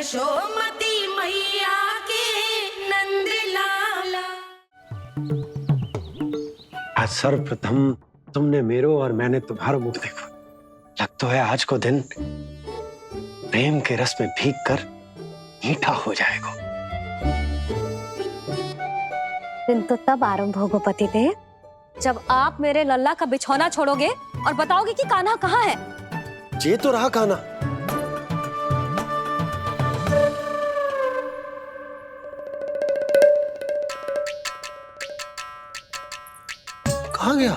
यशोमती मैया के नंद लाला। आज सर्वप्रथम तुमने मेरो और मैंने तुम्हारा मुख देखा। लग तो है आज को दिन प्रेम के रस में भीग कर मीठा हो जाएगा। दिन तो तब आरंभ होगा पतिदेव जब आप मेरे लल्ला का बिछौना छोड़ोगे और बताओगे कि कान्हा कहाँ है। ये तो रहा कान्हा। कहाँ गया?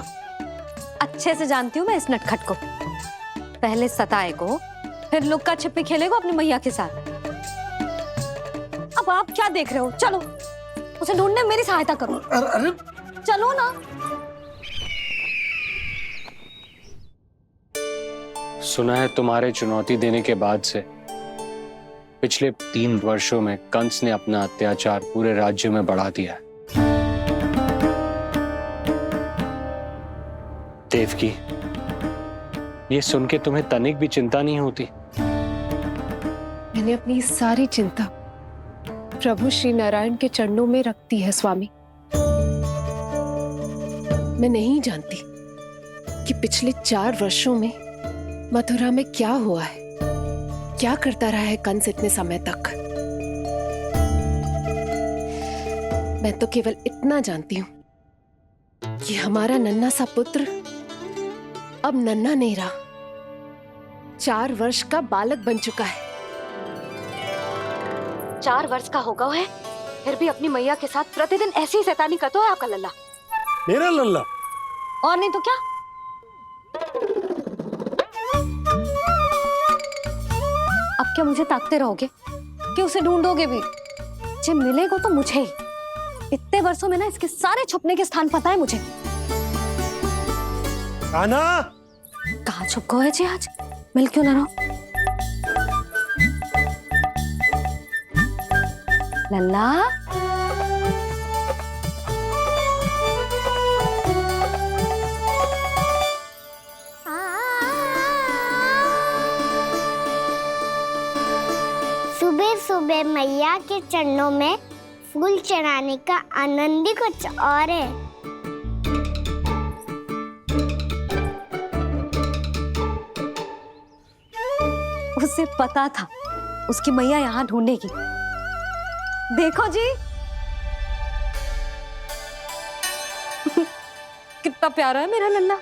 अच्छे से जानती हूँ मैं इस नटखट को। पहले सताएगो, फिर लुक्का छिपी खेलेगो अपनी मैया के साथ। अब आप क्या देख रहे हो? चलो उसे ढूंढने में मेरी सहायता करो। अरे चलो ना। सुना है तुम्हारे चुनौती देने के बाद से पिछले 3 वर्षों में कंस ने अपना अत्याचार पूरे राज्य में बढ़ा दिया है। देवकी, ये सुन के तुम्हें तनिक भी चिंता नहीं होती? मैंने अपनी सारी चिंता प्रभु श्री नारायण के चरणों में रख दी है स्वामी। मैं नहीं जानती कि पिछले 4 वर्षों में मथुरा में क्या हुआ है, क्या करता रहा है कंस इतने समय तक। मैं तो केवल इतना जानती हूं कि हमारा नन्हा सा पुत्र अब नन्हा नहीं रहा, 4 वर्ष का बालक बन चुका है। 4 वर्ष का होगा है, फिर भी अपनी मैया के साथ प्रतिदिन ऐसी ही शैतानी करता है आपका लल्ला। मेरा लल्ला? और नहीं तो क्या। अब क्या मुझे ताकते रहोगे कि उसे ढूंढोगे भी? जब मिलेगा तो मुझे ही। इतने वर्षों में ना इसके सारे छुपने के स्थान पता है मुझे। कान्हा! कहाँ छुप गए जी आज? मिल क्यों ना रहो? लल्ला, सुबह सुबह मैया के चरणों में फूल चढ़ाने का आनंद ही कुछ और है। उसे पता था उसकी मैया यहाँ ढूंढेगी। देखो जी कितना प्यारा है मेरा लल्ला।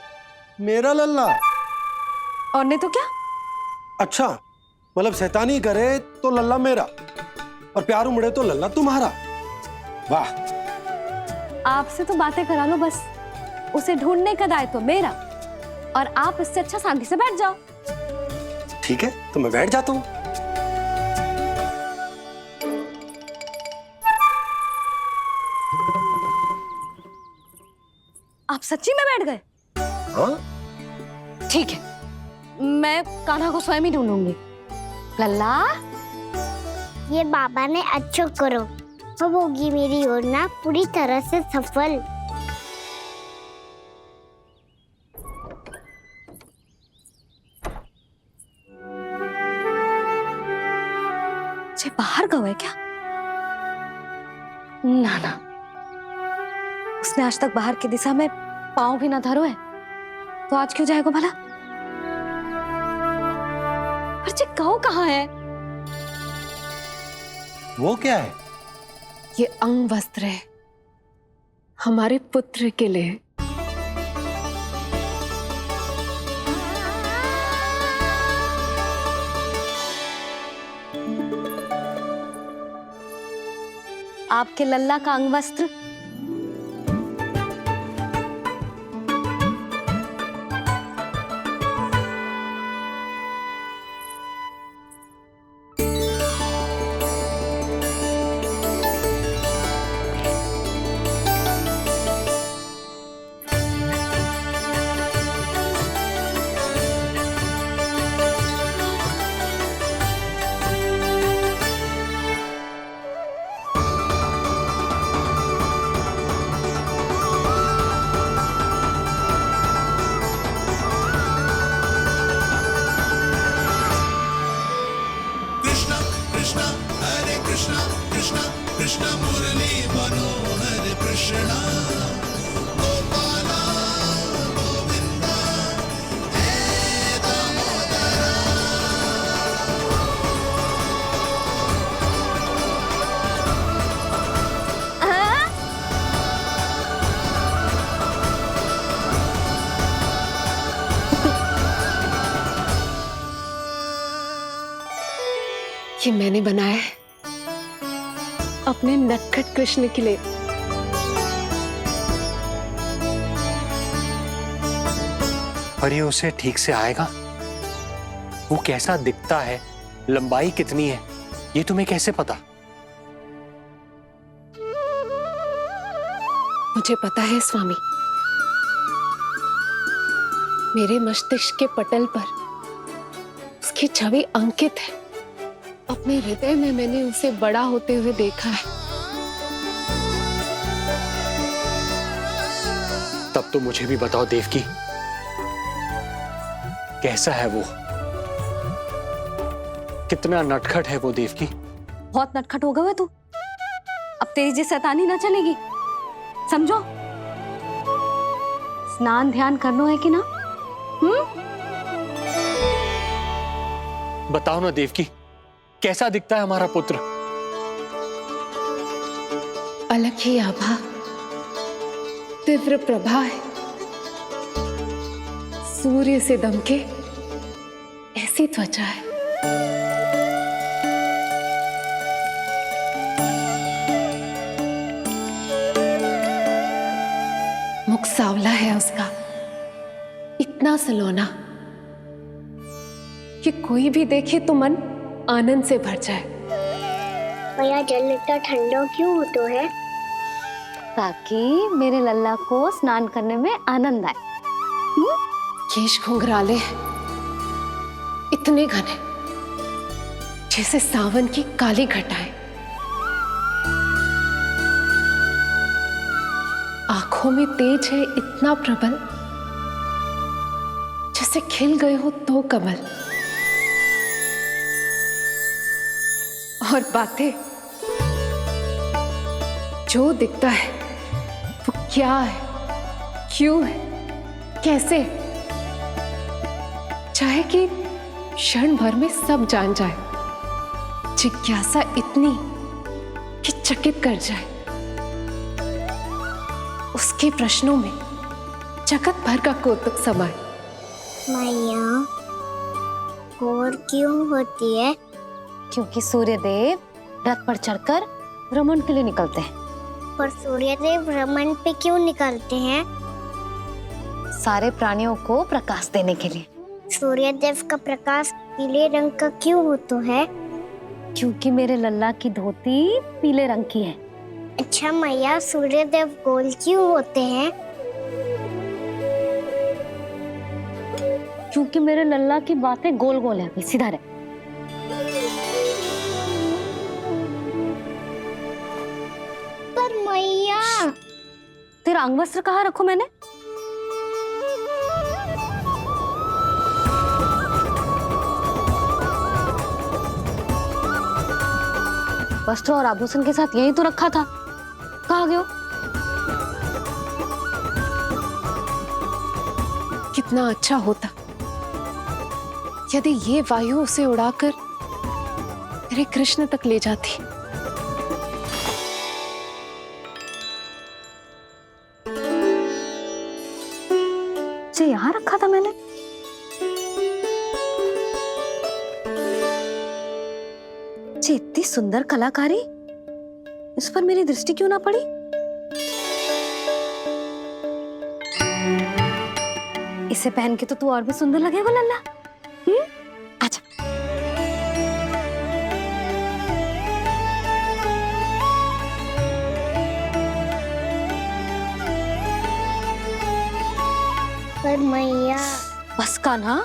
मेरा लल्ला? और नहीं तो क्या। अच्छा, मतलब शैतानी करे तो लल्ला मेरा और प्यार उमड़े तो लल्ला तुम्हारा। वाह! आपसे तो बातें करा लो बस, उसे ढूंढने का दायित्व मेरा और आप इससे अच्छा शांति से बैठ जाओ। ठीक है, तो मैं बैठ जाता हूँ। आप सच्ची में बैठ गए? हाँ? ठीक है, मैं कान्हा को स्वयं ही ढूंढूंगी। लल्ला, ये बाबा ने अच्छा करो, अब होगी मेरी योजना पूरी तरह से सफल। जे बाहर गए क्या? ना ना, उसने आज तक बाहर की दिशा में पांव भी ना धरो है, तो आज क्यों जाएगा भला? पर जे कहो कहाँ है? वो क्या है? ये अंग वस्त्र है हमारे पुत्र के लिए। आपके लल्ला का अंग वस्त्र। ये मैंने बनाया है अपने नटखट कृष्ण के लिए। पर ये उसे ठीक से आएगा? वो कैसा दिखता है, लंबाई कितनी है, ये तुम्हें कैसे पता? मुझे पता है स्वामी, मेरे मस्तिष्क के पटल पर उसकी छवि अंकित है। अपने हृदय में मैंने उसे बड़ा होते हुए देखा है। तब तो मुझे भी बताओ देवकी, कैसा है वो? कितना नटखट है वो देवकी? बहुत नटखट हो गए हो तू। अब तेरी जी शैतानी ना चलेगी, समझो। स्नान ध्यान करना है कि ना? बताओ ना देवकी, कैसा दिखता है हमारा पुत्र? अलग ही आभा, तीव्र प्रभा है। सूर्य से दमके ऐसी त्वचा है। मुख सांवला है उसका, इतना सलोना कि कोई भी देखे तो मन आनंद से भर जाए। भैया जल इतना ठंडा क्यों होता है? ताकि मेरे लल्ला को स्नान करने में आनंद आए। केश घुंघराले इतने घने जैसे सावन की काली घटाएं। आंखों में तेज है इतना प्रबल जैसे खिल गए हो दो कमल। और बातें, जो दिखता है वो क्या है, क्यों है, कैसे, चाहे कि क्षण भर में सब जान जाए। जिज्ञासा इतनी कि चकित कर जाए। उसके प्रश्नों में जगत भर का कौतुक समाए। मैया और क्यों होती है? क्योंकि सूर्यदेव रथ पर चढ़कर भ्रमण के लिए निकलते हैं। पर सूर्यदेव भ्रमण पे क्यों निकलते हैं? सारे प्राणियों को प्रकाश देने के लिए। सूर्यदेव का प्रकाश पीले रंग का क्यों होता है? क्योंकि मेरे लल्ला की धोती पीले रंग की है। अच्छा मैया, सूर्यदेव गोल क्यों होते हैं? क्योंकि मेरे लल्ला की बातें गोल गोल है, अभी सीधा रहे। पर मैया, तेरा अंगवस्त्र कहाँ रखूं मैंने? वस्त्र और आभूषण के साथ यही तो रखा था, कहाँ गए हो? कितना अच्छा होता यदि ये वायु उसे उड़ाकर मेरे कृष्ण तक ले जाती। ये यहाँ रखा था मैंने। ये इतनी सुंदर कलाकारी, इस पर मेरी दृष्टि क्यों ना पड़ी? इसे पहन के तो तू और भी सुंदर लगेगा लल्ला। आजा। पर मैया, बस कान्हा,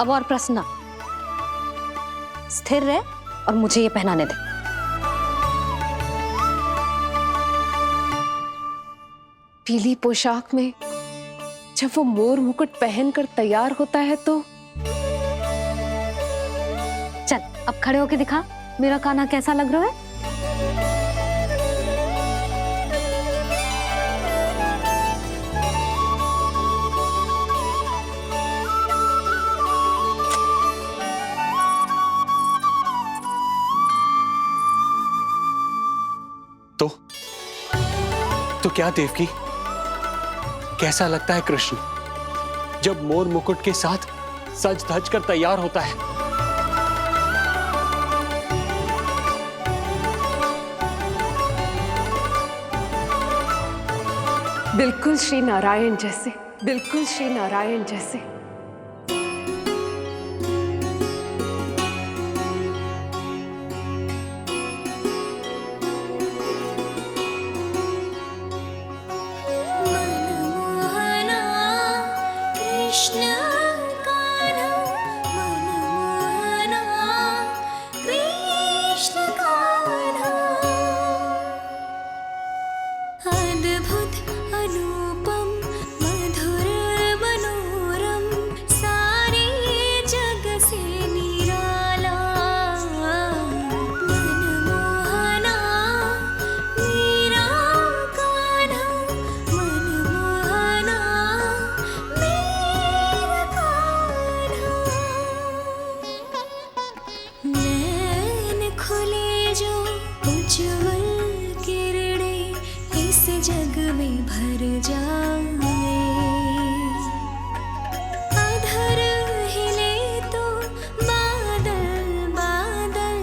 अब और प्रश्न ना। स्थिर रह और मुझे ये पहनाने दे। पीली पोशाक में जब वो मोर मुकुट पहनकर तैयार होता है तो चल अब खड़े होके दिखा, मेरा कान्हा कैसा लग रहा है? तो क्या देवकी, कैसा लगता है कृष्ण जब मोर मुकुट के साथ सज धज कर तैयार होता है? बिल्कुल श्री नारायण जैसे, बिल्कुल श्री नारायण जैसे। मनमोहना कृष्ण कान्हा, मनमोहना कृष्ण कान्हा। अद्भुत अनुपम मधुर मनोरम, सारे जग से निराला। मनमोहना मेरा कान्हा, मनमोहना मेरा कान्हा। नैन खुले जो उज्ज्वल किरणें इस जग में भर जाए। अधर हिले तो बादल बादल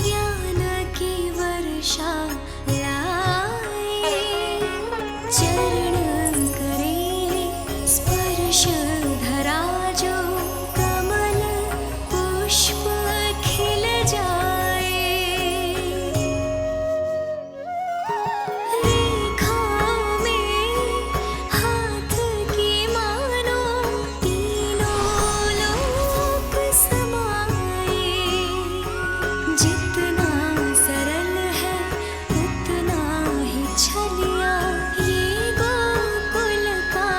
ज्ञान की वर्षा लाए। चरण करे स्पर्श धरा जो कमल पुष्प खिल जाए। रेखाओं में हाथ की मानो तीनों लोक समाए। जितना सरल है उतना ही छलिया ये गोकुल का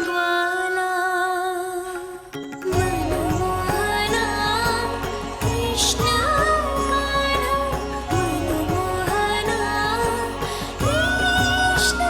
ग्वाला। मनमोहना कृष्ण कान्हा, मनमोहना कृष्ण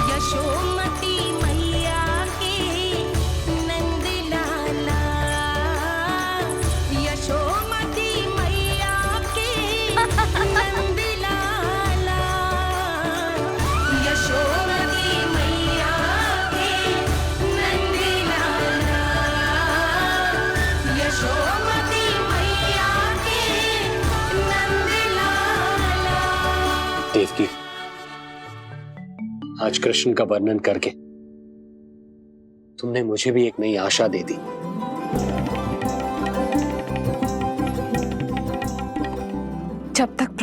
यशोमती मैया के नंद लाला। यशोमती मैया के नंद लाला। यशोमती मैया के नंद लाला। यशोमती मैया के नंद लाला। देवकी, आज कृष्ण का वर्णन करके तुमने मुझे भी एक नई आशा दे दी।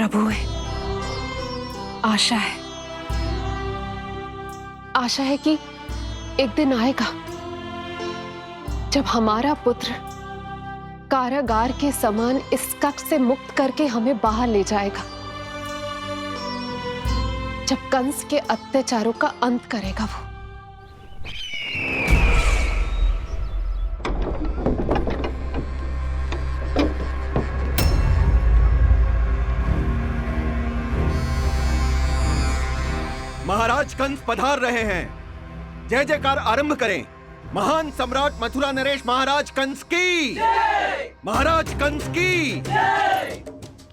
प्रभु है। आशा है, आशा है कि एक दिन आएगा जब हमारा पुत्र कारागार के समान इस कक्ष से मुक्त करके हमें बाहर ले जाएगा, जब कंस के अत्याचारों का अंत करेगा वो। महाराज कंस पधार रहे हैं। जय जयकार आरंभ करें। महान सम्राट मथुरा नरेश महाराज कंस की, महाराज कंस की,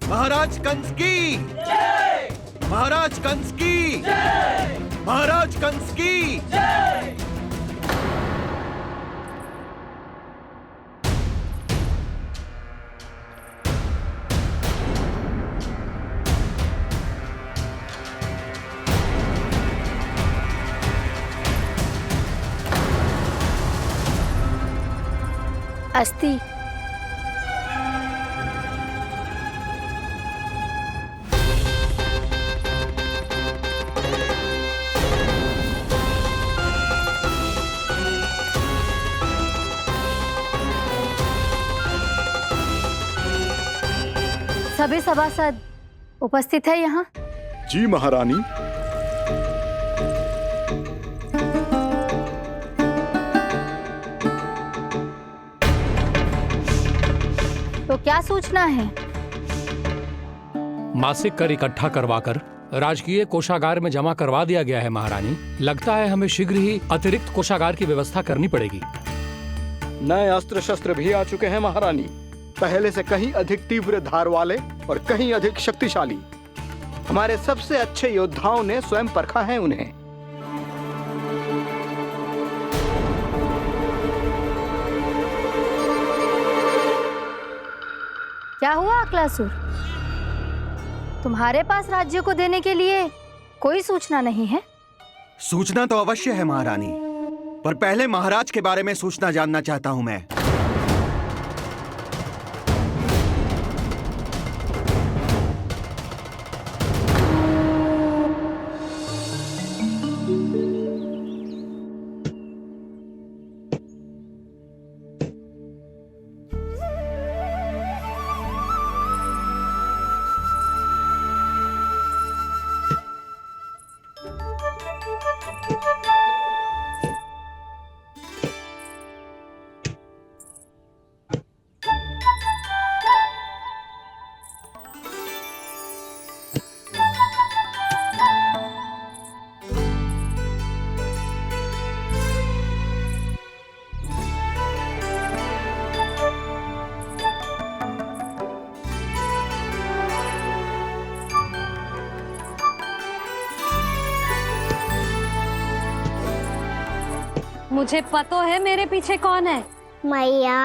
महाराज कंस की, महाराज कंस की, महाराज कंस की। अस्ति। सभी सभासद उपस्थित है यहाँ। जी महारानी। तो क्या सूचना है? मासिक कर इकट्ठा करवाकर राजकीय कोषागार में जमा करवा दिया गया है महारानी। लगता है हमें शीघ्र ही अतिरिक्त कोषागार की व्यवस्था करनी पड़ेगी। नए अस्त्र शस्त्र भी आ चुके हैं महारानी, पहले से कहीं अधिक तीव्र धार वाले और कहीं अधिक शक्तिशाली। हमारे सबसे अच्छे योद्धाओं ने स्वयं परखा है उन्हें। क्या हुआ अक्लासुर? तुम्हारे पास राज्य को देने के लिए कोई सूचना नहीं है? सूचना तो अवश्य है महारानी, पर पहले महाराज के बारे में सूचना जानना चाहता हूं मैं। मुझे पता है मेरे पीछे कौन है। मैया।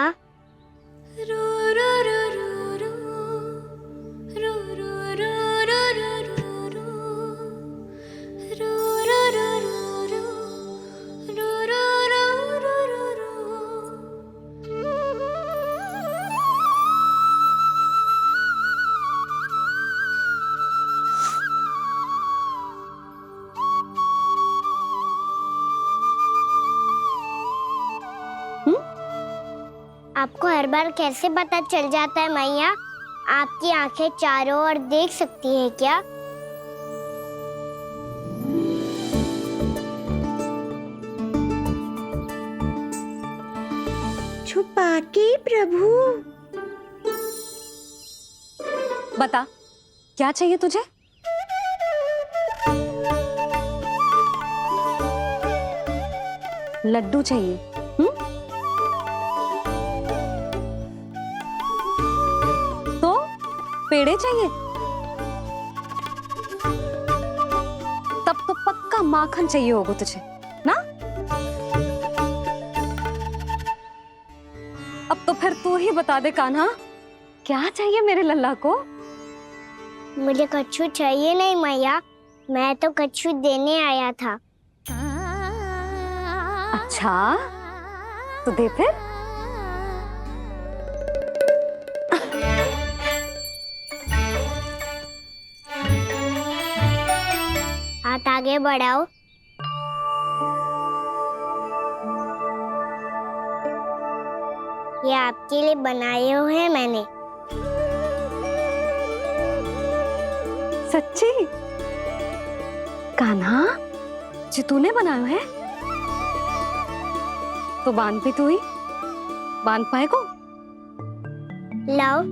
आपको हर बार कैसे पता चल जाता है मैया? आपकी आंखें चारों ओर देख सकती हैं क्या? छुपा के प्रभु। बता, क्या चाहिए तुझे? लड्डू चाहिए? तो पेड़े चाहिए? तब तो पक्का माखन चाहिए होगा तुझे ना? अब तो फिर तू ही बता दे कान्हा, क्या चाहिए मेरे लल्ला को? मुझे कच्छू चाहिए नहीं मैया, मैं तो कच्छू देने आया था। अच्छा, तो दे फिर। आगे बढ़ाओ। ये आपके लिए बनाए हुए हैं मैंने। सच्ची? कान्हा, जो तूने बनाया है तो बांध भी तू ही बांध पाए को? लाओ।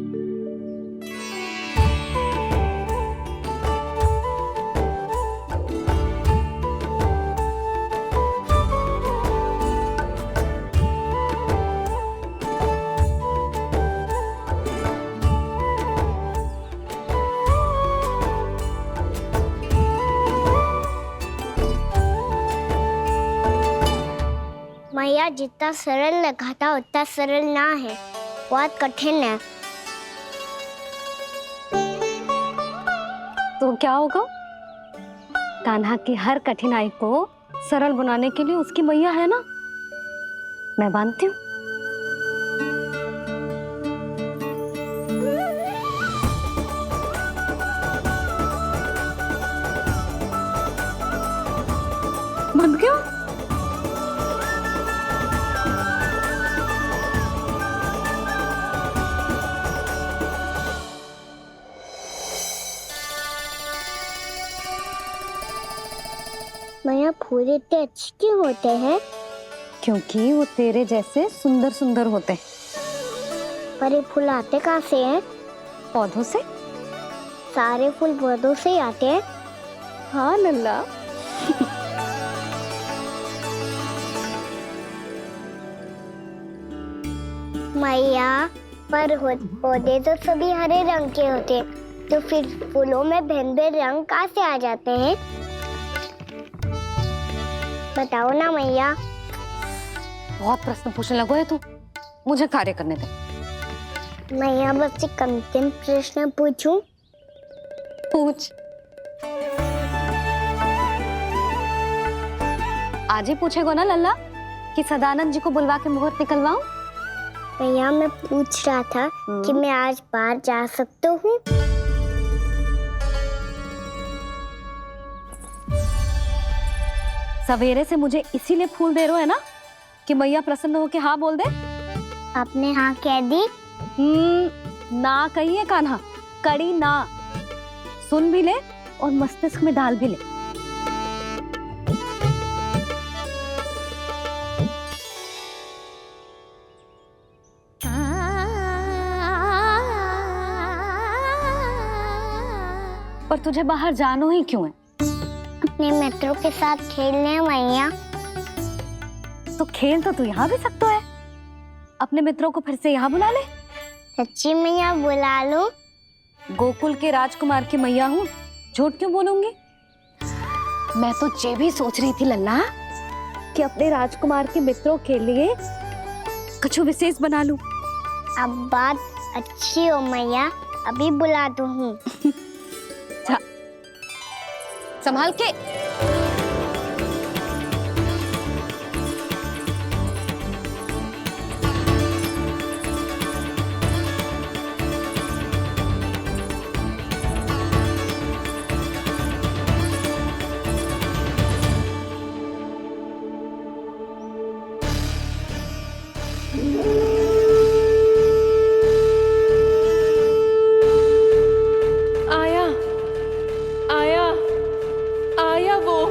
मैया, जितना सरल लगा था उतना सरल ना है, बहुत कठिन है। तो क्या होगा? कान्हा की हर कठिनाई को सरल बनाने के लिए उसकी मैया है ना, मैं बांधती हूँ। बंद क्यों? मैया, फूल इतने अच्छे क्यों होते हैं? क्योंकि वो तेरे जैसे सुंदर सुंदर होते हैं। पर ये फूल आते कहाँ से हैं? पौधों से। सारे फूल पौधों से ही आते हैं? हाँ लल्ला। मैया, पर पौधे तो सभी हरे रंग के होते हैं, तो फिर फूलों में भिन्न भिन्न रंग कहाँ से आ जाते हैं? बताओ ना मैया। बहुत प्रश्न पूछने लगो है तू, मुझे कार्य करने दे। मैया, बस एक अंतिम प्रश्न पूछूं? पूछ। आज ही पूछेगो ना लल्ला कि सदानंद जी को बुलवा के मुहूर्त निकलवाऊं? मैया, मैं पूछ रहा था कि मैं आज बाहर जा सकता हूँ? सवेरे से मुझे इसीलिए फूल दे रहे हो है ना कि मैया प्रसन्न हो के हाँ बोल दे। आपने हाँ कह दी? ना कहिए कान्हा, कड़ी ना। सुन भी ले और मस्तिष्क में डाल भी ले। पर तुझे बाहर जानो ही क्यों है? अपने मित्रों के साथ खेलने मैया। तो खेल तो तू यहाँ भी सकता है। अपने मित्रों को फिर से यहाँ बुला ले। सच्ची मैया, बुला लो। गोकुल के राजकुमार की मैया हूँ, झूठ क्यों बोलूंगी? मैं तो ये भी सोच रही थी लल्ला कि अपने राजकुमार के मित्रों के लिए कुछ विशेष बना लूं। अब बात अच्छी हो मैया, अभी बुला दूँ। संभाल के। आया, आया, आया वो।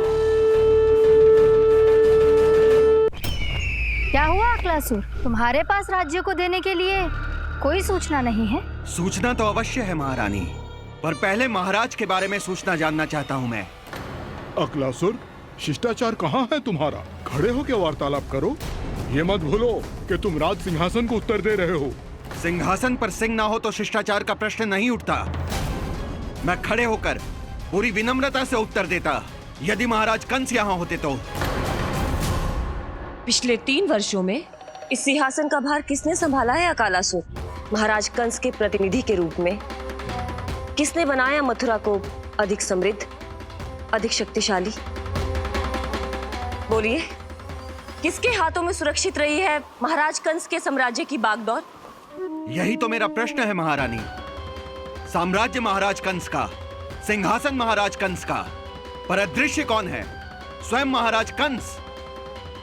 क्या हुआ अक्लासुर? तुम्हारे पास राज्य को देने के लिए कोई सूचना नहीं है? सूचना तो अवश्य है महारानी, पर पहले महाराज के बारे में सूचना जानना चाहता हूँ मैं। अक्लासुर, शिष्टाचार कहाँ है तुम्हारा? खड़े हो के वार्तालाप करो। ये मत भूलो कि तुम राज सिंहासन को उत्तर दे रहे हो। सिंहासन पर सिंह ना हो तो शिष्टाचार का प्रश्न नहीं उठता। मैं खड़े होकर पूरी विनम्रता से उत्तर देता यदि महाराज कंस यहाँ होते तो। पिछले 3 वर्षों में इस सिंहासन का भार किसने संभाला है अकालासुर? महाराज कंस के प्रतिनिधि के रूप में किसने बनाया मथुरा को अधिक समृद्ध, अधिक शक्तिशाली? बोलिए, किसके हाथों में सुरक्षित रही है महाराज कंस के साम्राज्य की बागडोर? यही तो मेरा प्रश्न है महारानी। साम्राज्य महाराज कंस का, सिंहासन महाराज कंस का, पर अदृश्य कौन है? स्वयं महाराज कंस।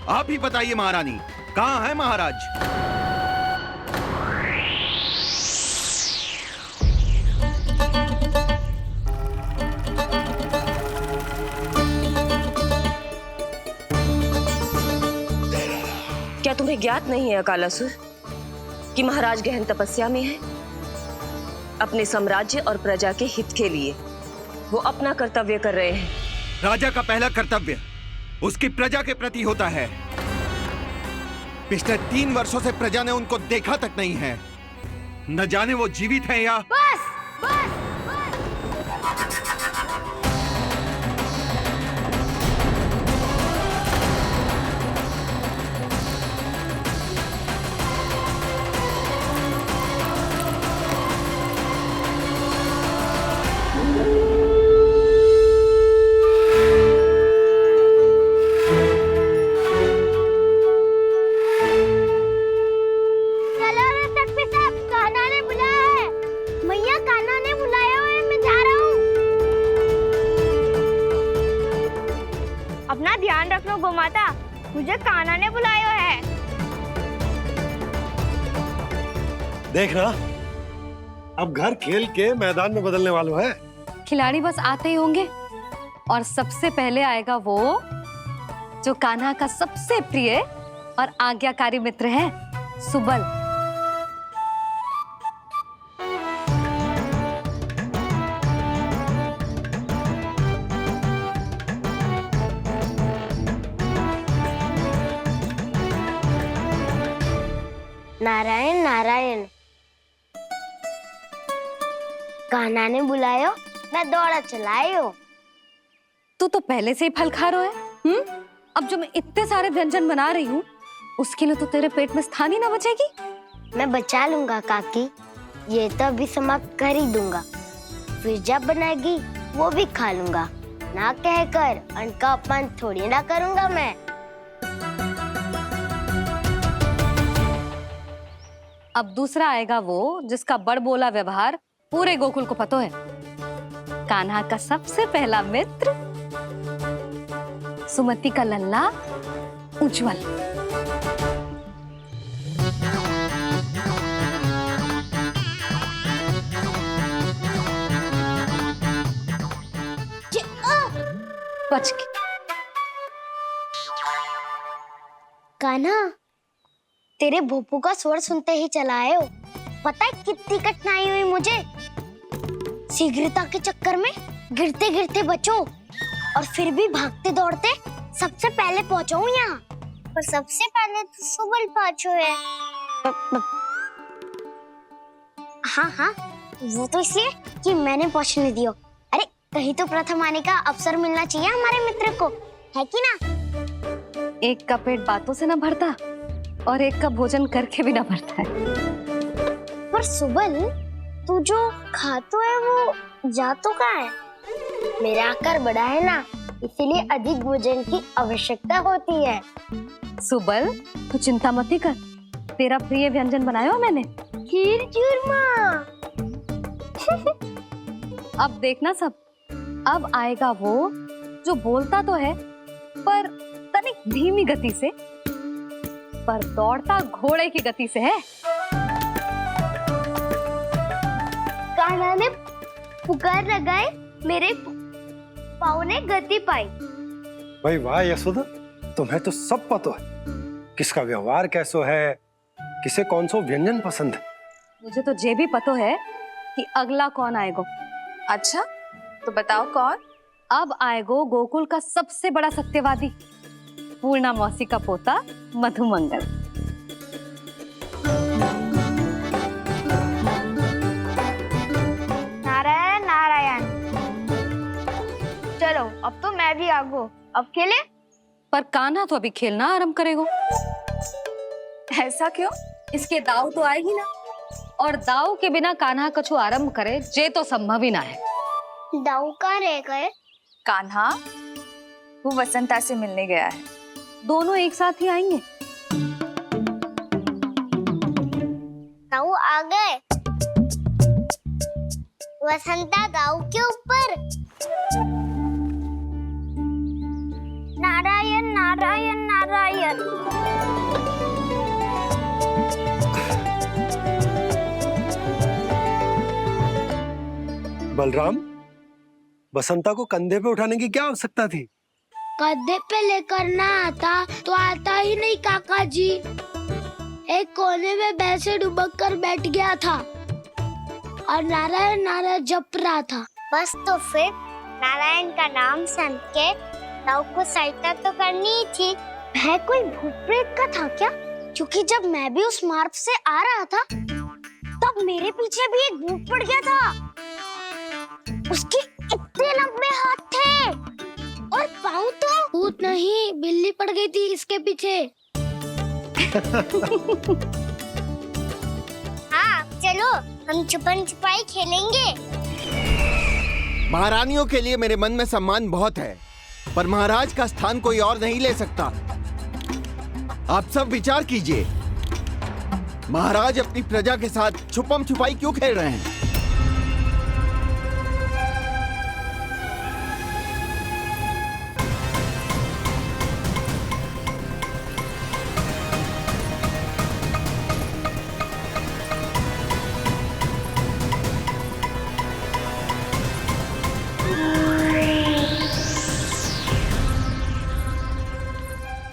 आप ही बताइए महारानी, कहाँ है महाराज? क्या तुम्हें ज्ञात नहीं है अकालासुर कि महाराज गहन तपस्या में है? अपने साम्राज्य और प्रजा के हित के लिए वो अपना कर्तव्य कर रहे हैं। राजा का पहला कर्तव्य उसकी प्रजा के प्रति होता है। पिछले 3 वर्षों से प्रजा ने उनको देखा तक नहीं है। न जाने वो जीवित हैं या बस बस चलो रे सक्सेस साहब, कान्हा ने बुलाया है। मैया कान्हा ने बुलाया है, मैं जा रहा हूँ। अपना ध्यान रखना गोमाता, मुझे कान्हा ने बुलाया है। देखना, अब घर खेल के मैदान में बदलने वालों है। खिलाड़ी बस आते ही होंगे और सबसे पहले आएगा वो जो कान्हा का सबसे प्रिय और आज्ञाकारी मित्र है, सुबल। नारायण नारायण, कान्हा ने बुलायो, मैं दौड़ा चलायो। तू तो पहले से ही फल खा रहा है। अब जो मैं इतने सारे व्यंजन बना रही हूँ उसके लिए तो तेरे पेट में स्थान ही ना बचेगी। मैं बचा लूंगा काकी, ये तो अभी समाप्त कर ही दूंगा। फिर जब बनाएगी वो भी खा लूंगा। ना कहकर अन्न का अपमान थोड़ी ना करूंगा मैं। अब दूसरा आएगा वो जिसका बड़बोला व्यवहार पूरे गोकुल को पता है। कान्हा का सबसे पहला मित्र, सुमति का लल्ला उज्जवल। बच के। कान्हा, तेरे भोपू का स्वर सुनते ही चला आए हो। पता है कितनी कठिनाई हुई मुझे। शीघ्रता के चक्कर में गिरते गिरते बचो और फिर भी भागते दौड़ते सबसे पहले पहुंचाऊं यहाँ। पर सबसे पहले तो सुबल पहुंचो है। हाँ हाँ, वो तो इसलिए कि मैंने पहुंचने दियो। अरे कहीं तो प्रथम आने का अवसर मिलना चाहिए हमारे मित्र को, है कि ना? एक का पेट बातों से ना भरता और एक का भोजन करके भी ना भरता है। पर सुबल, तू जो खातो है वो जातो का है। मेरा आकार बड़ा है ना, इसीलिए अधिक भोजन की आवश्यकता होती है। सुबल, तू चिंता मत कर, तेरा प्रिय व्यंजन बनाया हो मैंने, खीर चूरमा। अब देखना सब, अब आएगा वो जो बोलता तो है पर तनिक धीमी गति से, पर दौड़ता घोड़े की गति से है। कान्हा ने पुकार लगाए, मेरे पाँव ने गति पाई। भाई वाह यशोदा, तुम्हें तो सब पता है किसका व्यवहार कैसो है, किसे कौन सो व्यंजन पसंद है। मुझे तो ये भी पता है कि अगला कौन आएगा। अच्छा, तो बताओ कौन? अब आएगो गोकुल का सबसे बड़ा सत्यवादी, पूर्णा मौसी का पोता मधुमंगल। नारायण नारायण। चलो अब तो मैं भी आगो, अब खेले। पर कान्हा तो अभी खेलना आरंभ करेगो। ऐसा क्यों? इसके दाव तो आएगी ना, और दाव के बिना कान्हा कछु आरंभ करे जे तो संभव ही ना है। दाऊ कहाँ रह गए? कान्हा वो वसंता से मिलने गया है। दोनों एक साथ ही आएंगे। दाऊ आ गए। वसंता दाऊ के ऊपर। नारायण नारायण नारायण। बलराम, बसंता को कंधे पे उठाने की क्या आवश्यकता थी? कंधे पे लेकर ना आता तो आता ही नहीं काका जी। एक कोने में वैसे डुबक कर बैठ गया था और नारायण नारायण जप रहा था। बस तो फिर नारायण का नाम सुन के लव को सहायता तो करनी ही थी। वह कोई भूत प्रेत का था क्या? क्योंकि जब मैं भी उस मार्ग से आ रहा था तब मेरे पीछे भी एक भूत पड़ गया था। उसके इतने लंबे हाथ थे और पाँव तो भूत नहीं, बिल्ली पड़ गई थी इसके पीछे। हाँ चलो हम छुपन छुपाई खेलेंगे। महारानियों के लिए मेरे मन में सम्मान बहुत है, पर महाराज का स्थान कोई और नहीं ले सकता। आप सब विचार कीजिए, महाराज अपनी प्रजा के साथ छुपम छुपाई क्यों खेल रहे हैं?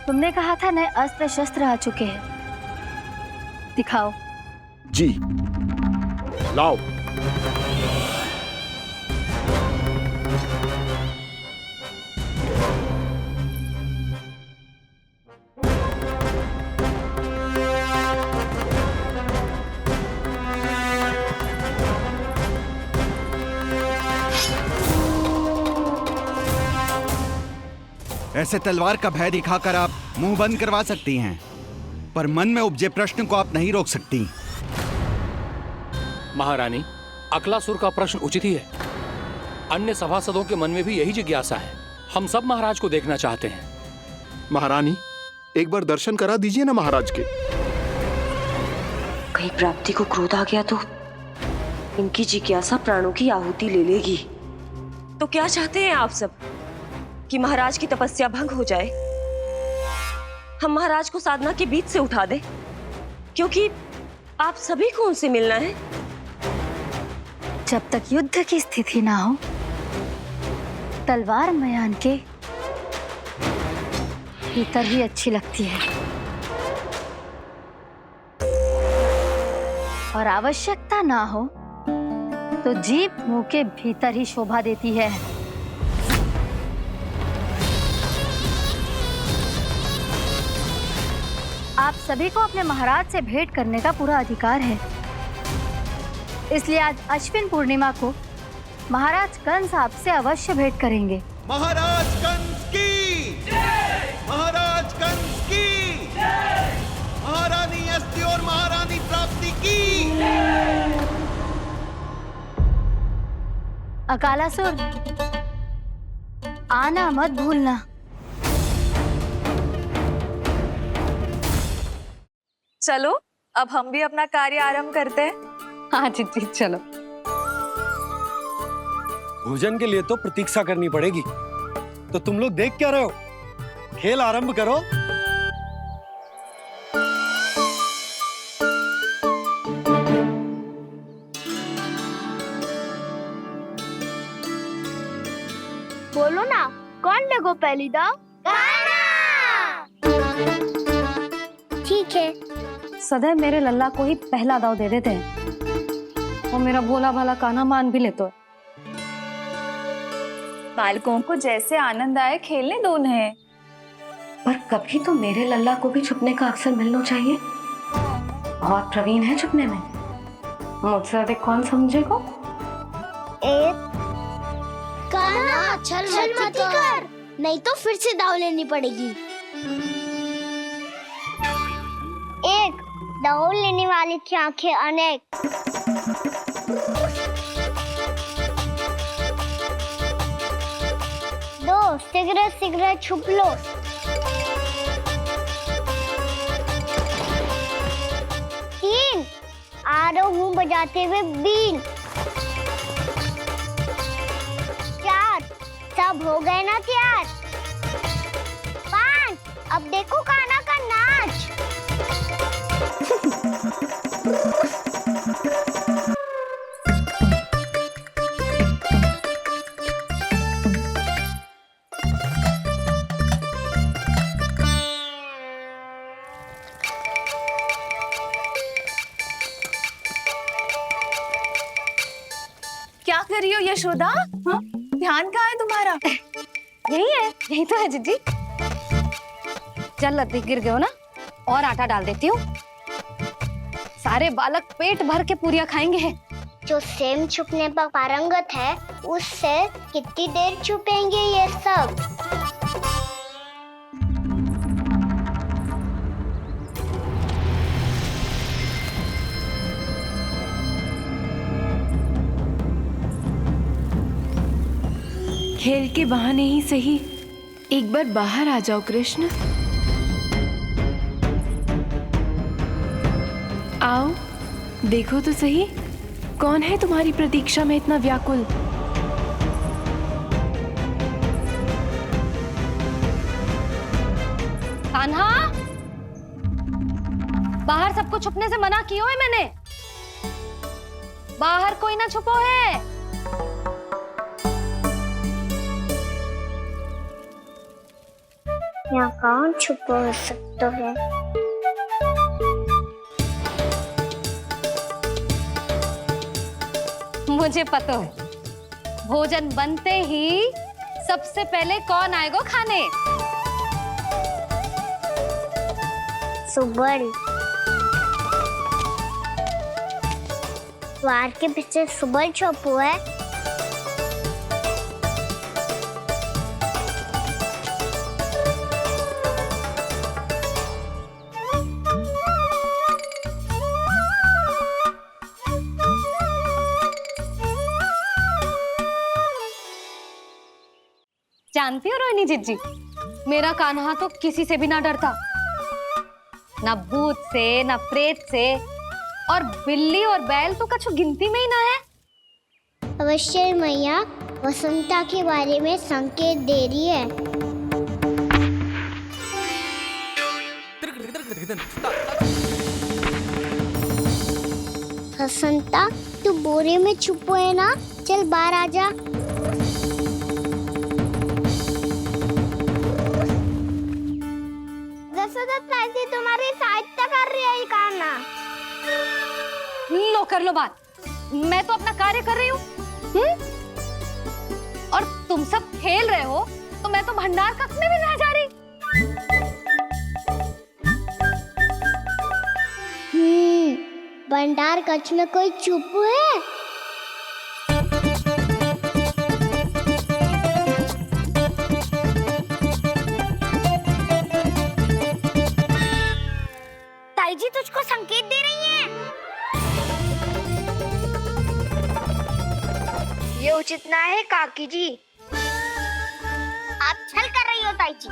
तुमने कहा था नए अस्त्र शस्त्र आ चुके हैं, दिखाओ। जी लाओ। ऐसे तलवार का भय दिखाकर आप मुंह बंद करवा सकती हैं, पर मन में उपजे प्रश्न को आप नहीं रोक सकती। महारानी, अकलासुर का प्रश्न उचित ही है। अन्य सभासदों के मन में भी यही जिज्ञासा है। हम सब महाराज को देखना चाहते हैं। महारानी, एक बार दर्शन करा दीजिए ना महाराज के। कहीं प्राप्ति को क्रोध आ गया तो इनकी जिज्ञासा प्राणों की आहुति ले लेगी। तो क्या चाहते हैं आप सब? कि महाराज की तपस्या भंग हो जाए? हम महाराज को साधना के बीच से उठा दें? क्योंकि आप सभी को उनसे मिलना है। जब तक युद्ध की स्थिति ना हो, तलवार मयान के भीतर ही अच्छी लगती है और आवश्यकता ना हो तो जीभ मुंह के भीतर ही शोभा देती है। आप सभी को अपने महाराज से भेंट करने का पूरा अधिकार है। इसलिए आज अश्विन पूर्णिमा को महाराज कंस आपसे अवश्य भेंट करेंगे। महाराज कंस की जय! महाराज कंस की जय! महारानी अस्ति और महारानी प्राप्ति की जय! अकालासुर, आना मत भूलना। चलो अब हम भी अपना कार्य आरंभ करते हैं। हाँ जी चलो। भोजन के लिए तो प्रतीक्षा करनी पड़ेगी, तो तुम लोग देख क्या रहे हो? खेल आरंभ करो। बोलो ना, कौन लगो पहली दाव? ठीक है। सदैव मेरे लल्ला को ही पहला दाव दे देते हैं और मेरा भोला भाला कान्हा मान भी लेते। बालकों को जैसे आनंद आए खेलने दो उन्हें। पर कभी तो मेरे लल्ला को भी छुपने का अवसर मिलना चाहिए। बहुत प्रवीण है छुपने में, मुझसे अधिक कौन समझेगा? एक कान्हा, छल मत कर, नहीं तो फिर से दाव लेनी पड़ेगी। एक, दाव लेने वाली की आंखें अनेक। दो, शीघ्र शीघ्र छुप लो। तीन, आ रहा हूँ बजाते हुए बीन। चार, सब हो गए ना तैयार? अब देखो कान्हा का नाच। क्या कर रही हो यशोदा? हाँ? ध्यान कहाँ है तुम्हारा? यही है, यही तो है जीजी। चल लती, गिर गए हो ना, और आटा डाल देती हूँ। सारे बालक पेट भर के पूरियां खाएंगे। जो सेम छुपने पर पारंगत है, उससे कितनी देर छुपेंगे ये सब? खेल के बहाने ही सही एक बार बाहर आ जाओ कृष्ण। आओ, देखो तो सही, कौन है तुम्हारी प्रतीक्षा में इतना व्याकुल? कान्हा, बाहर सबको छुपने से मना किया है मैंने। बाहर कोई ना छुपो है। यहाँ कौन छुपा हो सकता है? मुझे पता है, भोजन बनते ही सबसे पहले कौन आएगा खाने? सुबल। द्वार के पीछे सुबल छुपा है। जानती हो रोहिणी जीजी, मेरा कान्हा तो किसी से भी ना डरता, ना भूत से, ना प्रेत से, और बिल्ली और बैल तो कछु गिनती में ही ना है। अवश्य मैया वसंता के बारे में संकेत दे रही है। वसंता, तू बोरे में छुपो है ना? चल बाहर आ जा। तुम्हारी सहायता कर रही है कान्हा। लो कर लो बात, मैं तो अपना कार्य कर रही हूँ। और तुम सब खेल रहे हो तो मैं तो भंडार कक्ष में भी नहीं जा रही। भंडार कक्ष में कोई चुप है? ताई जी तुझको संकेत दे रही हैं। ये उचित ना है काकी जी। आप छल कर रही हो ताई जी।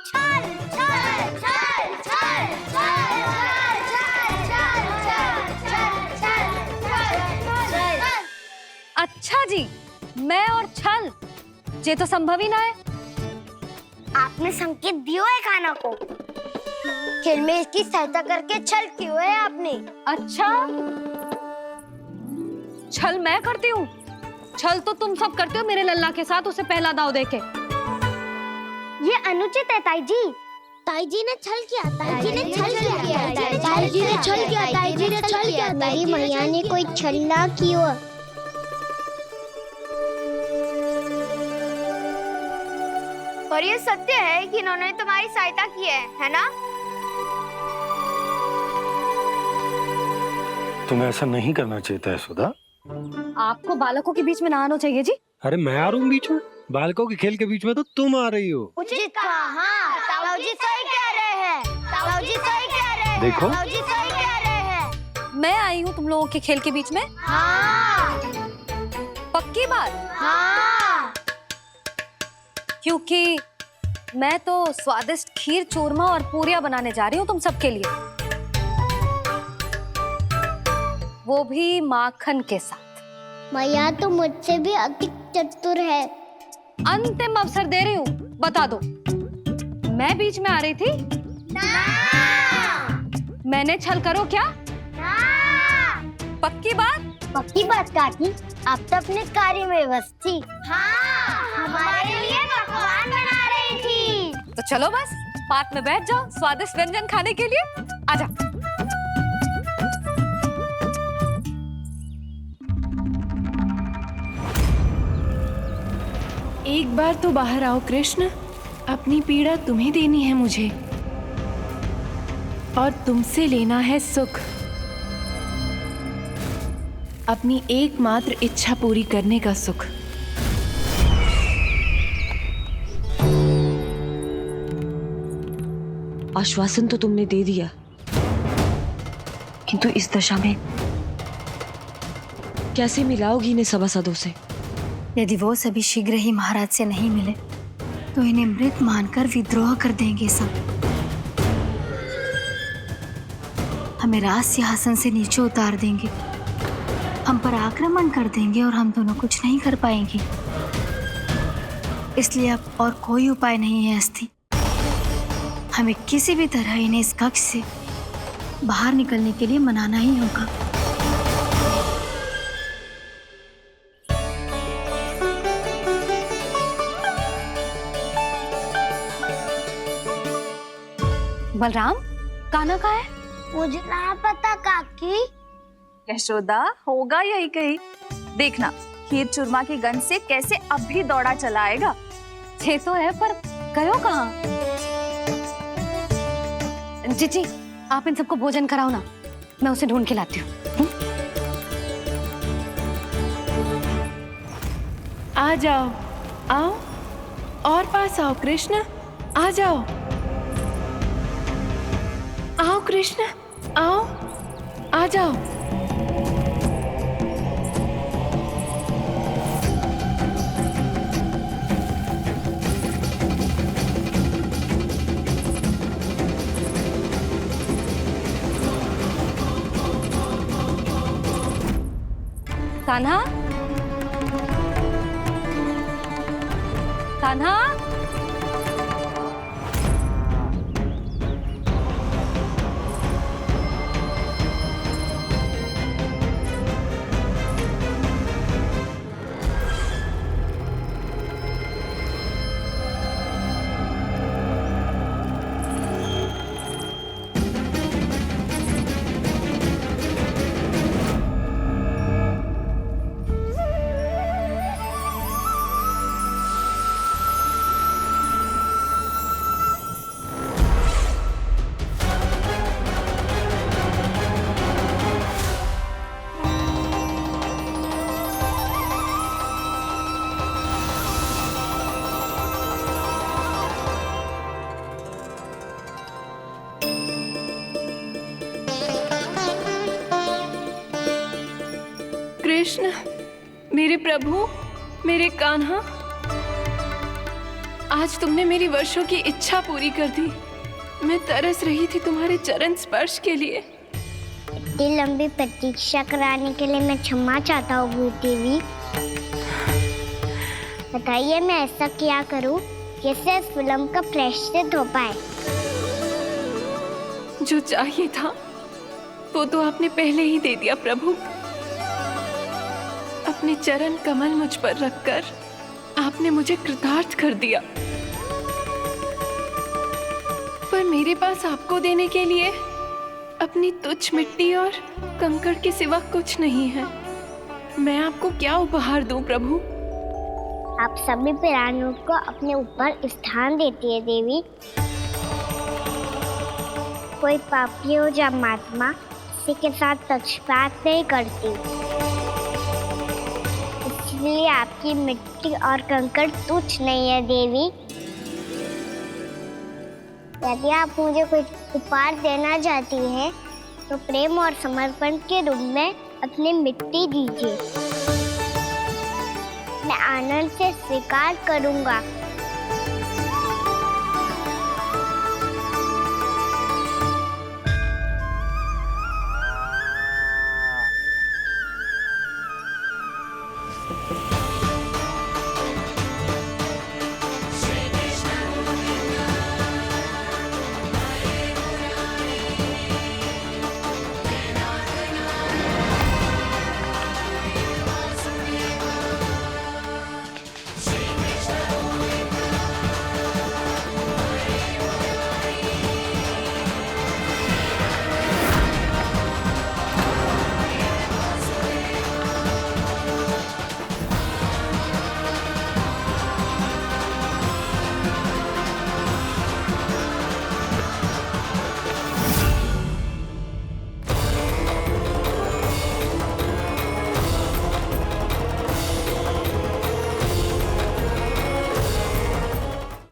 छल छल छल छल छल छल। अच्छा जी, मैं और छल, ये तो संभव ही ना है। आपने संकेत दिया है कान्हा को। खेल में इसकी सहायता करके छल क्यों है आपने? अच्छा, छल मैं करती हूँ? छल तो तुम सब करते हो मेरे लल्ला के साथ, उसे पहला दाव देके। ये अनुचित है ताई जी। ताई जी ने छल किया, ताई जी ने छल किया, ताई जी ने छल किया, ताई जी ने छल किया। मेरी मैया ने कोई छल ना किया। और ये सत्य है कि इन्होंने तुम्हारी सहायता की है ना? तुम्हें ऐसा नहीं करना चाहिए था यशोदा। आपको बालकों के बीच में ना आना चाहिए जी। अरे मैं आ रहा हूँ बीच में? बालकों के खेल के बीच में तो तुम आ रही हो। उचित कहा। हाँ, ताऊ जी सही कह रहे हैं। ताऊ जी सही कह रहे हैं। देखो, ताऊ जी सही कह रहे हैं। मैं आई हूँ तुम लोगों के खेल के बीच में? हाँ। पक्की बात? हाँ। क्योंकि मैं तो स्वादिष्ट खीर, चूरमा और पूरियां बनाने जा रही हूँ तुम सबके लिए, वो भी माखन के साथ। मैया तो मुझसे भी अधिक चतुर है। अंतिम अवसर दे रही हूँ, बता दो मैं बीच में आ रही थी? मैंने छल करो क्या? पक्की बात? पक्की बात काकी, आप तो अपने कार्य में व्यस्त थी। हाँ, हमारे लिए पकवान बना रही थी। तो चलो बस पार्क में बैठ जाओ स्वादिष्ट व्यंजन खाने के लिए। आजा। एक बार तो बाहर आओ कृष्ण, अपनी पीड़ा तुम्हें देनी है मुझे, और तुमसे लेना है सुख। अपनी एकमात्र इच्छा पूरी करने का सुख। आश्वासन तो तुमने दे दिया, किंतु इस दशा में कैसे मिलाओगी इन्हें सभासदों से? यदि वो सभी शीघ्र ही महाराज से नहीं मिले तो इन्हें मृत मानकर विद्रोह कर देंगे सब। हमें राज सिंहासन से नीचे उतार देंगे, हम पर आक्रमण कर देंगे और हम दोनों कुछ नहीं कर पाएंगे। इसलिए अब और कोई उपाय नहीं है अस्थि। हमें किसी भी तरह इन्हें इस कक्ष से बाहर निकलने के लिए मनाना ही होगा। बलराम, कान्हा कहाँ है? मुझे ना पता काकी। यशोदा, होगा यही कहीं। देखना खीर चूरमा की गंध से कैसे अब भी दौड़ा चला आएगा। छे तो है पर गयो कहाँ? जीजी, आप इन सबको भोजन कराओ ना, मैं उसे ढूंढ के लाती हूँ। आ जाओ, आओ और पास आओ कृष्ण, आ जाओ। आओ कृष्ण, आओ, आ जाओ। कान्हा, कान्हा, कृष्ण, मेरे प्रभु, मेरे कान्हा, आज तुमने मेरी वर्षों की इच्छा पूरी कर दी। मैं तरस रही थी तुम्हारे चरण स्पर्श के लिए। इतनी लंबी प्रतीक्षा कराने के लिए मैं क्षमा चाहता हूँ भूत देवी। बताइए मैं ऐसा क्या करूँ जिससे इस फिल्म का प्रायश्चित हो पाए? जो चाहिए था वो तो आपने पहले ही दे दिया प्रभु। अपने चरण कमल मुझ पर रखकर आपने मुझे कृतार्थ कर दिया, पर मेरे पास आपको देने के लिए अपनी तुच्छ मिट्टी और कंकड़ के सिवा कुछ नहीं है। मैं आपको क्या उपहार दूं प्रभु? आप सभी प्राणियों को अपने ऊपर स्थान देती है देवी। कोई पापी हो या महात्मा, किसी के साथ पक्षपात नहीं करती। इसलिए आपकी मिट्टी और कंकड़ तुच्छ नहीं है देवी। यदि आप मुझे कुछ उपहार देना चाहती हैं, तो प्रेम और समर्पण के रूप में अपनी मिट्टी दीजिए। मैं आनंद से स्वीकार करूंगा।